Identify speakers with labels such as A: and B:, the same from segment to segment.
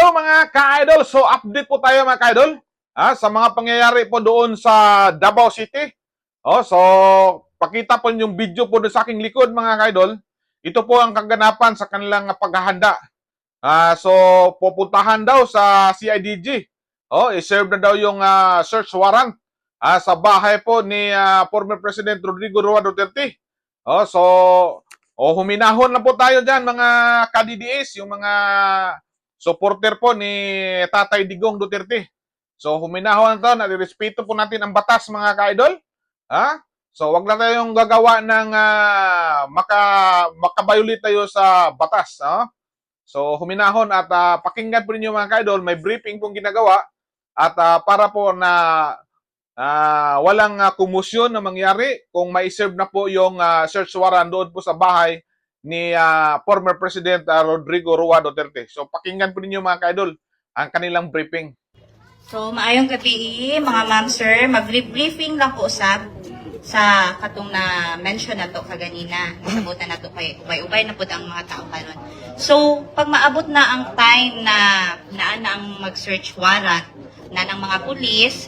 A: Hello mga ka-idol. So update po tayo mga ka-idol sa mga pangyayari po doon sa Davao City. So pakita po yung video po doon sa aking likod mga ka-idol. Ito po ang kaganapan sa kanilang paghahanda. So pupuntahan daw sa CIDG. I-serve na daw yung search warrant sa bahay po ni former President Rodrigo Roa Duterte. Huminahon na po tayo dyan mga ka-DDS, yung mga supporter po ni Tatay Digong Duterte. So huminahon na ito, respeto po natin ang batas mga ka-idol. So wag na tayong gagawa ng makabayulit tayo sa batas. So huminahon at pakinggan po ninyo mga ka-idol, may briefing pong ginagawa at para po na walang kumusyon na mangyari kung ma-serve na po yung search warrant doon po sa bahay ni former President Rodrigo Roa Duterte. So pakinggan po ninyo mga ka-idol ang kanilang briefing.
B: So maayong gabi mga ma'am sir, mag-briefing lang po sa katong na mention na to kaganina. Nasabutan na to kay ubay-ubay na po ang mga tao karon. So pag maabot na ang time na ang mag-search warrant na ng mga pulis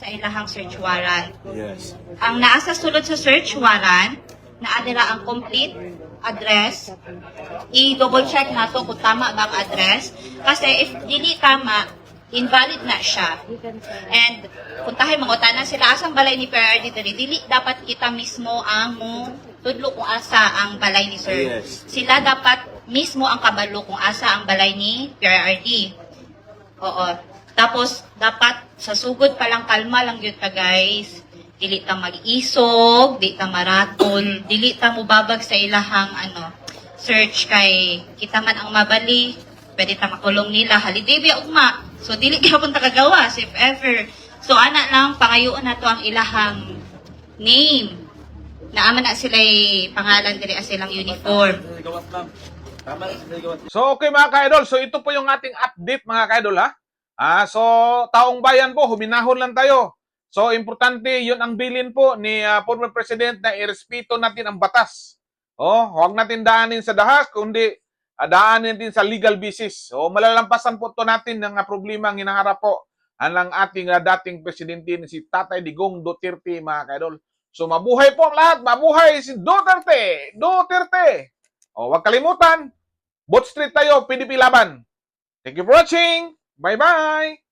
B: sa ilahang search warrant.
C: Yes.
B: Ang naa sa sulod sa search warrant, naadira ang complete address. I-double check na to kung tama ba ang address. Kasi if dili tama, invalid na siya. And kung tayo mangutana sila asang balay ni PRRD dili dapat kita mismo ang tudlo kung asa ang balay ni sir.
C: Yes.
B: Sila dapat mismo ang kabalo kung asa ang balay ni PRRD. Oo. Tapos dapat sa sugod pa lang kalma lang yun ta guys. Dili ta mag-isog, di ta maratol, dili ta mubabag sa ilahang search kay kita man ang mabali, pwede ta makulong nila halidibya ugma. So dili gyapon ta kagawas if ever. So ana lang pangayoon nato ang ilahang name. Naama na sila pangalan diri as silang uniform.
A: So okay mga ka-idol, so ito po yung ating update mga ka-idol so taong bayan po, huminahon lang tayo. So, importante, yun ang bilin po ni former President na irespeto natin ang batas. Huwag natin daanin sa dahas, kundi daanin natin sa legal basis. Malalampasan po ito natin ng problema ang hinaharap po ng ating dating presidente si Tatay Digong Duterte, mga kaidol. So, mabuhay po ang lahat. Mabuhay si Duterte! Duterte! Huwag kalimutan, Bot Street tayo, PDP laban. Thank you for watching. Bye-bye!